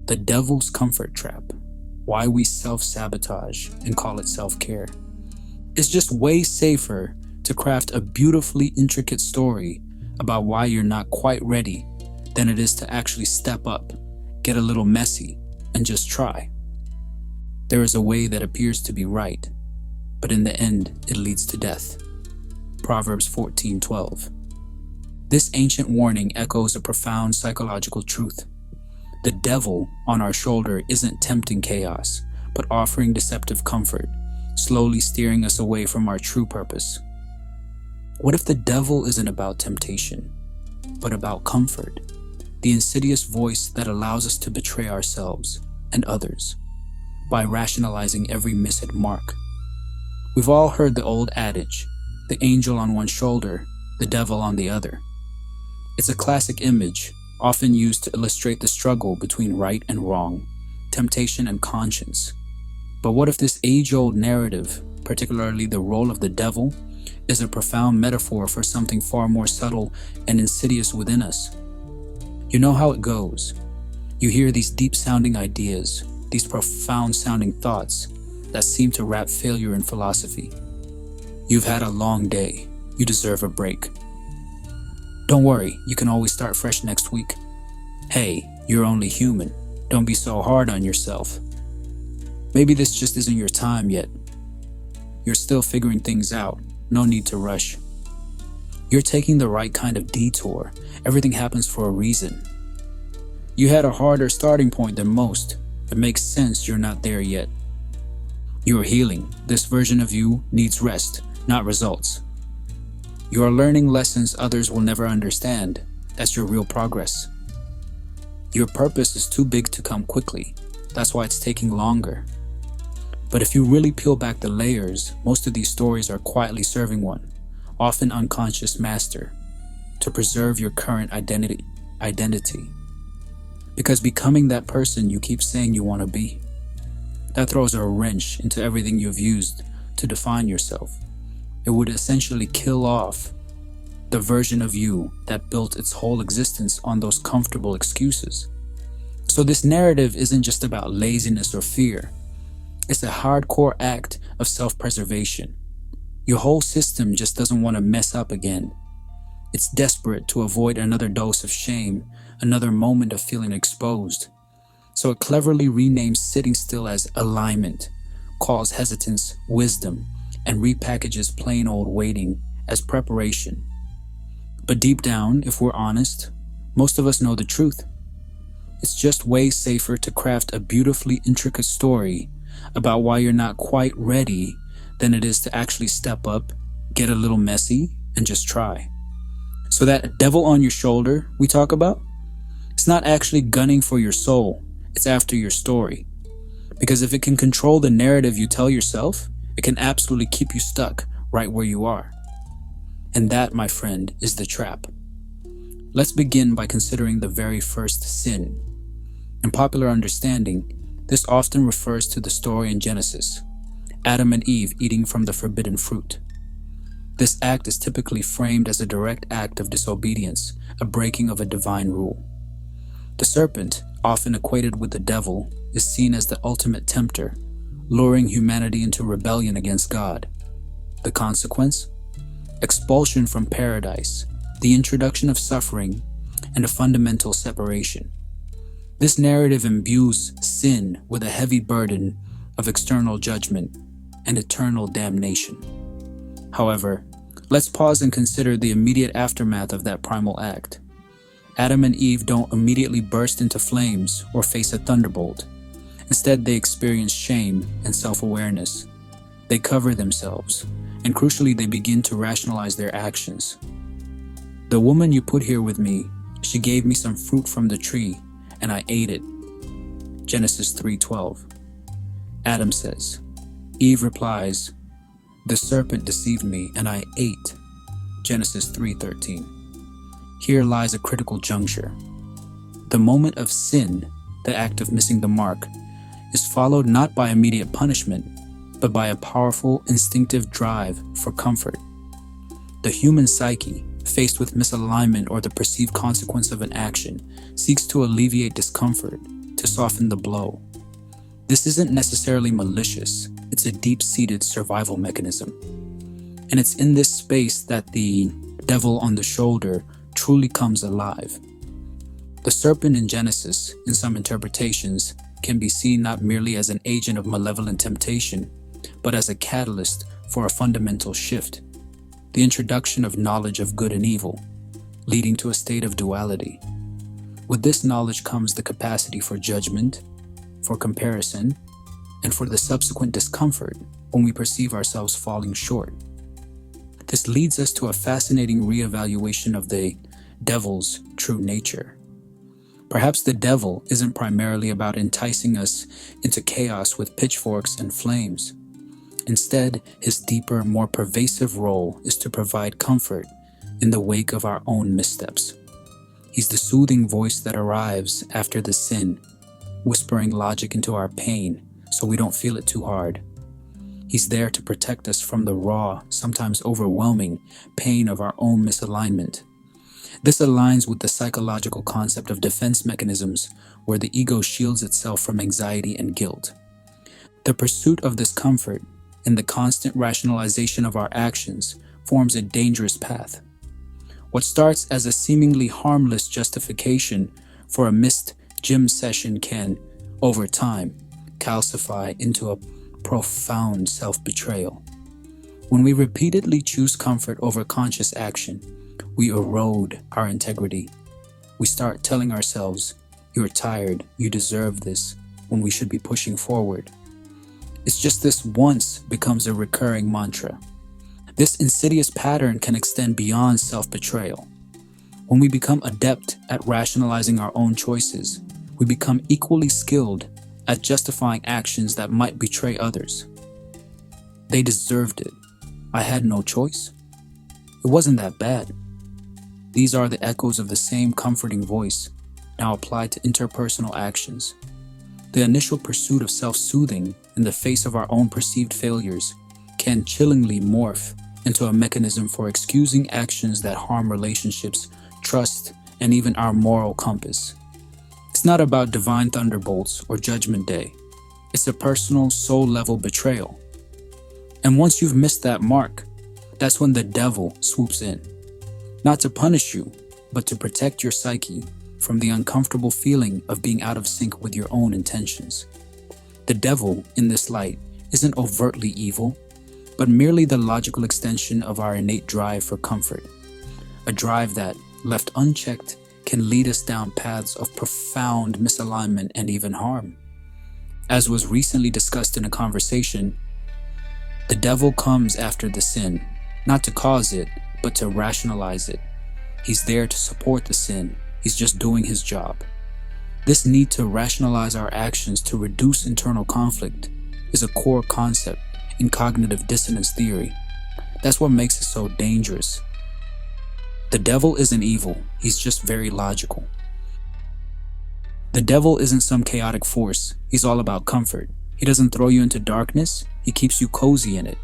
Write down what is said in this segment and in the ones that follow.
The devil's comfort trap. Why we self-sabotage and call it self-care. It's just way safer to craft a beautifully intricate story about why you're not quite ready than it is to actually step up, get a little messy, and just try. There is a way that appears to be right, but in the end, it leads to death. Proverbs 14:12. This ancient warning echoes a profound psychological truth. The devil on our shoulder isn't tempting chaos, but offering deceptive comfort, slowly steering us away from our true purpose. What if the devil isn't about temptation, but about comfort, the insidious voice that allows us to betray ourselves and others by rationalizing every missed mark? We've all heard the old adage, the angel on one shoulder, the devil on the other. It's a classic image, often used to illustrate the struggle between right and wrong, temptation and conscience. But what if this age-old narrative, particularly the role of the devil, is a profound metaphor for something far more subtle and insidious within us? You know how it goes. You hear these deep-sounding ideas, these profound-sounding thoughts that seem to wrap failure in philosophy. You've had a long day. You deserve a break. Don't worry, you can always start fresh next week. Hey, you're only human. Don't be so hard on yourself. Maybe this just isn't your time yet. You're still figuring things out. No need to rush. You're taking the right kind of detour. Everything happens for a reason. You had a harder starting point than most. It makes sense you're not there yet. You are healing. This version of you needs rest, not results. You are learning lessons others will never understand. That's your real progress. Your purpose is too big to come quickly. That's why it's taking longer. But if you really peel back the layers, most of these stories are quietly serving one, often unconscious master, to preserve your current identity. Because becoming that person you keep saying you want to be, that throws a wrench into everything you've used to define yourself. It would essentially kill off the version of you that built its whole existence on those comfortable excuses. So this narrative isn't just about laziness or fear. It's a hardcore act of self-preservation. Your whole system just doesn't want to mess up again. It's desperate to avoid another dose of shame, another moment of feeling exposed. So it cleverly renames sitting still as alignment, calls hesitance wisdom, and repackages plain old waiting as preparation. But deep down, if we're honest, most of us know the truth. It's just way safer to craft a beautifully intricate story about why you're not quite ready than it is to actually step up, get a little messy, and just try. So that devil on your shoulder we talk about, it's not actually gunning for your soul, it's after your story. Because if it can control the narrative you tell yourself, it can absolutely keep you stuck right where you are. And that, my friend, is the trap. Let's begin by considering the very first sin. In popular understanding, this often refers to the story in Genesis, Adam and Eve eating from the forbidden fruit. This act is typically framed as a direct act of disobedience, a breaking of a divine rule. The serpent, often equated with the devil, is seen as the ultimate tempter, luring humanity into rebellion against God. The consequence? Expulsion from paradise, the introduction of suffering, and a fundamental separation. This narrative imbues sin with a heavy burden of external judgment and eternal damnation. However, let's pause and consider the immediate aftermath of that primal act. Adam and Eve don't immediately burst into flames or face a thunderbolt. Instead, they experience shame and self-awareness. They cover themselves, and crucially, they begin to rationalize their actions. The woman you put here with me, she gave me some fruit from the tree, and I ate it. Genesis 3:12. Adam says. Eve replies, the serpent deceived me, and I ate. Genesis 3:13. Here lies a critical juncture. The moment of sin, the act of missing the mark, is followed not by immediate punishment, but by a powerful, instinctive drive for comfort. The human psyche, faced with misalignment or the perceived consequence of an action, seeks to alleviate discomfort, to soften the blow. This isn't necessarily malicious, it's a deep-seated survival mechanism. And it's in this space that the devil on the shoulder truly comes alive. The serpent in Genesis, in some interpretations, can be seen not merely as an agent of malevolent temptation, but as a catalyst for a fundamental shift, the introduction of knowledge of good and evil, leading to a state of duality. With this knowledge comes the capacity for judgment, for comparison, and for the subsequent discomfort when we perceive ourselves falling short. This leads us to a fascinating reevaluation of the devil's true nature. Perhaps the devil isn't primarily about enticing us into chaos with pitchforks and flames. Instead, his deeper, more pervasive role is to provide comfort in the wake of our own missteps. He's the soothing voice that arrives after the sin, whispering logic into our pain so we don't feel it too hard. He's there to protect us from the raw, sometimes overwhelming, pain of our own misalignment. This aligns with the psychological concept of defense mechanisms, where the ego shields itself from anxiety and guilt. The pursuit of this comfort and the constant rationalization of our actions forms a dangerous path. What starts as a seemingly harmless justification for a missed gym session can, over time, calcify into a profound self-betrayal. When we repeatedly choose comfort over conscious action, we erode our integrity. We start telling ourselves, "You're tired, you deserve this," when we should be pushing forward. It's just this once becomes a recurring mantra. This insidious pattern can extend beyond self-betrayal. When we become adept at rationalizing our own choices, we become equally skilled at justifying actions that might betray others. They deserved it. I had no choice. It wasn't that bad. These are the echoes of the same comforting voice, now applied to interpersonal actions. The initial pursuit of self-soothing in the face of our own perceived failures can chillingly morph into a mechanism for excusing actions that harm relationships, trust, and even our moral compass. It's not about divine thunderbolts or judgment day. It's a personal, soul-level betrayal. And once you've missed that mark, that's when the devil swoops in. Not to punish you, but to protect your psyche from the uncomfortable feeling of being out of sync with your own intentions. The devil, in this light, isn't overtly evil, but merely the logical extension of our innate drive for comfort. A drive that, left unchecked, can lead us down paths of profound misalignment and even harm. As was recently discussed in a conversation, the devil comes after the sin, not to cause it, but to rationalize it. He's there to support the sin. He's just doing his job. This need to rationalize our actions to reduce internal conflict is a core concept in cognitive dissonance theory. That's what makes it so dangerous. The devil isn't evil, he's just very logical. The devil isn't some chaotic force, he's all about comfort. He doesn't throw you into darkness, he keeps you cozy in it.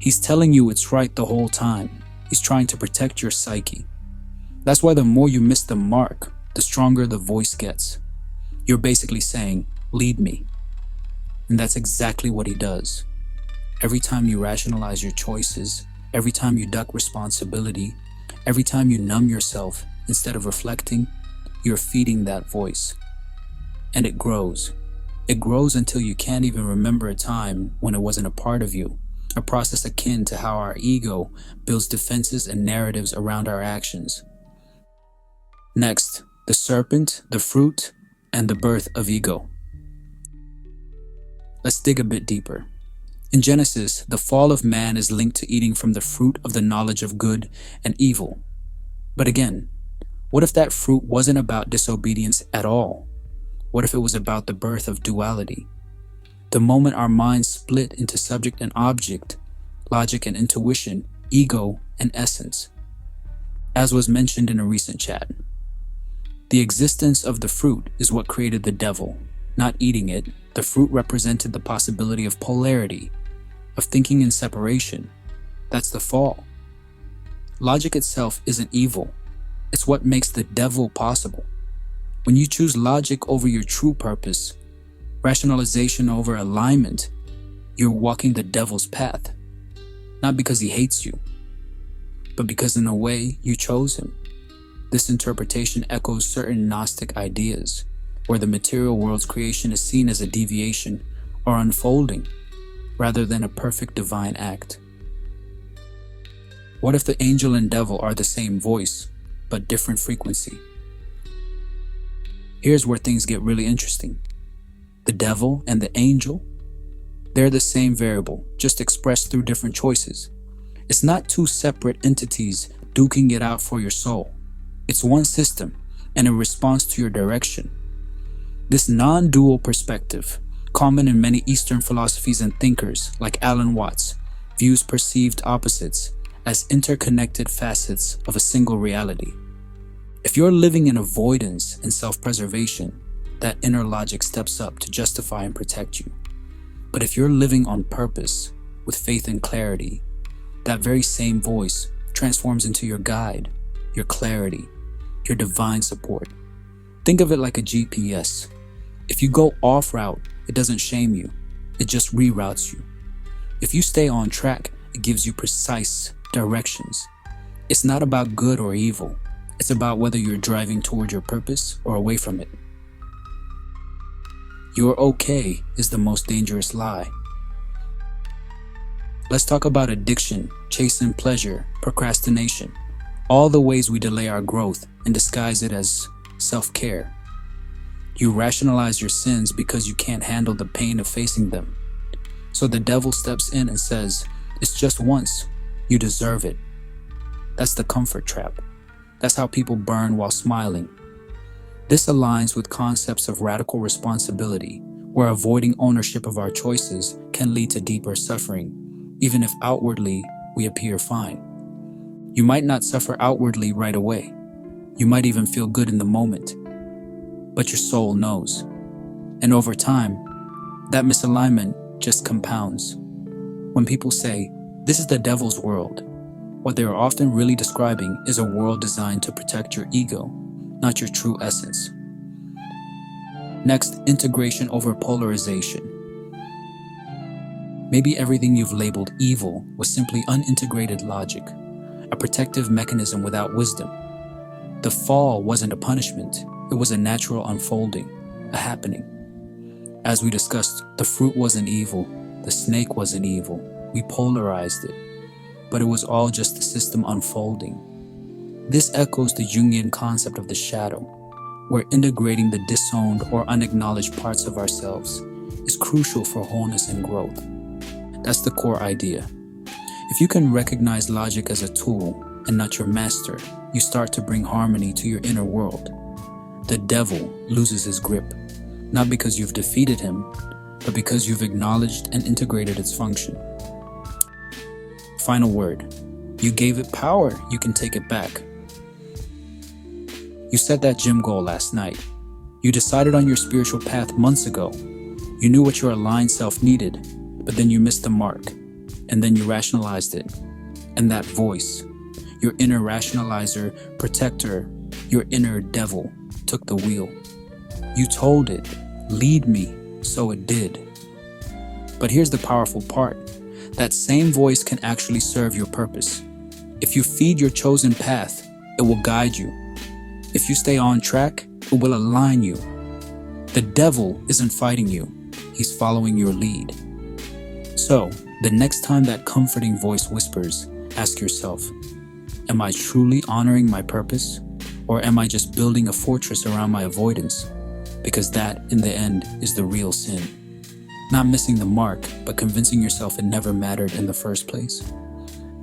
He's telling you it's right the whole time. He's trying to protect your psyche. That's why the more you miss the mark, the stronger the voice gets. You're basically saying, "Lead me." And that's exactly what he does. Every time you rationalize your choices, every time you duck responsibility, every time you numb yourself instead of reflecting, you're feeding that voice. And it grows. It grows until you can't even remember a time when it wasn't a part of you, a process akin to how our ego builds defenses and narratives around our actions. Next, the serpent, the fruit, and the birth of ego. Let's dig a bit deeper. In Genesis, the fall of man is linked to eating from the fruit of the knowledge of good and evil. But again, what if that fruit wasn't about disobedience at all? What if it was about the birth of duality? The moment our minds split into subject and object, logic and intuition, ego and essence. As was mentioned in a recent chat, the existence of the fruit is what created the devil. Not eating it, the fruit represented the possibility of polarity, of thinking in separation. That's the fall. Logic itself isn't evil. It's what makes the devil possible. When you choose logic over your true purpose, rationalization over alignment, you're walking the devil's path. Not because he hates you, but because in a way you chose him. This interpretation echoes certain Gnostic ideas, where the material world's creation is seen as a deviation or unfolding, rather than a perfect divine act. What if the angel and devil are the same voice, but different frequency? Here's where things get really interesting. The devil and the angel, they're the same variable, just expressed through different choices. It's not two separate entities duking it out for your soul. It's one system and a response to your direction. This non-dual perspective, common in many Eastern philosophies and thinkers like Alan Watts, views perceived opposites as interconnected facets of a single reality. If you're living in avoidance and self-preservation, that inner logic steps up to justify and protect you. But if you're living on purpose, with faith and clarity, that very same voice transforms into your guide, your clarity, your divine support. Think of it like a GPS. If you go off route, it doesn't shame you, it just reroutes you. If you stay on track, it gives you precise directions. It's not about good or evil. It's about whether you're driving toward your purpose or away from it. You're okay is the most dangerous lie. Let's talk about addiction, chasing pleasure, procrastination, all the ways we delay our growth and disguise it as self-care. You rationalize your sins because you can't handle the pain of facing them. So the devil steps in and says, "It's just once, you deserve it." That's the comfort trap. That's how people burn while smiling. This aligns with concepts of radical responsibility, where avoiding ownership of our choices can lead to deeper suffering, even if outwardly we appear fine. You might not suffer outwardly right away. You might even feel good in the moment, but your soul knows. And over time, that misalignment just compounds. When people say, "This is the devil's world," what they are often really describing is a world designed to protect your ego, not your true essence. Next, integration over polarization. Maybe everything you've labeled evil was simply unintegrated logic, a protective mechanism without wisdom. The fall wasn't a punishment, it was a natural unfolding, a happening. As we discussed, the fruit wasn't evil, the snake wasn't evil, we polarized it, but it was all just the system unfolding. This echoes the Jungian concept of the shadow, where integrating the disowned or unacknowledged parts of ourselves is crucial for wholeness and growth. That's the core idea. If you can recognize logic as a tool and not your master, you start to bring harmony to your inner world. The devil loses his grip, not because you've defeated him, but because you've acknowledged and integrated its function. Final word. You gave it power, you can take it back. You set that gym goal last night. You decided on your spiritual path months ago. You knew what your aligned self needed, but then you missed the mark, and then you rationalized it. And that voice, your inner rationalizer, protector, your inner devil, took the wheel. You told it, "Lead me," so it did. But here's the powerful part. That same voice can actually serve your purpose. If you feed your chosen path, it will guide you. If you stay on track, it will align you. The devil isn't fighting you, he's following your lead. So, the next time that comforting voice whispers, ask yourself, am I truly honoring my purpose? Or am I just building a fortress around my avoidance? Because that, in the end, is the real sin. Not missing the mark, but convincing yourself it never mattered in the first place.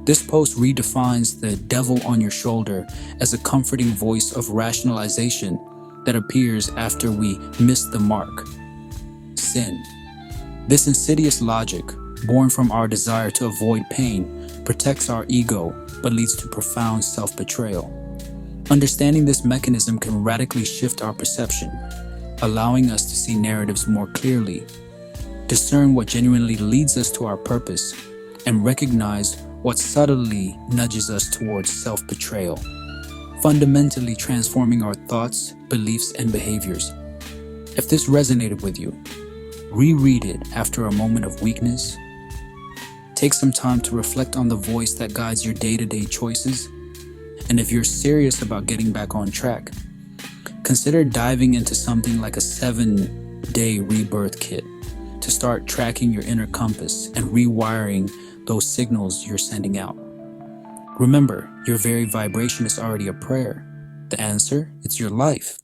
This post redefines the devil on your shoulder as a comforting voice of rationalization that appears after we miss the mark. Sin. This insidious logic, born from our desire to avoid pain, protects our ego, but leads to profound self-betrayal. Understanding this mechanism can radically shift our perception, allowing us to see narratives more clearly, discern what genuinely leads us to our purpose, and recognize what subtly nudges us towards self-betrayal, fundamentally transforming our thoughts, beliefs, and behaviors. If this resonated with you, reread it after a moment of weakness. Take some time to reflect on the voice that guides your day-to-day choices. And if you're serious about getting back on track, consider diving into something like a 7-day rebirth kit to start tracking your inner compass and rewiring those signals you're sending out. Remember, your very vibration is already a prayer. The answer, it's your life.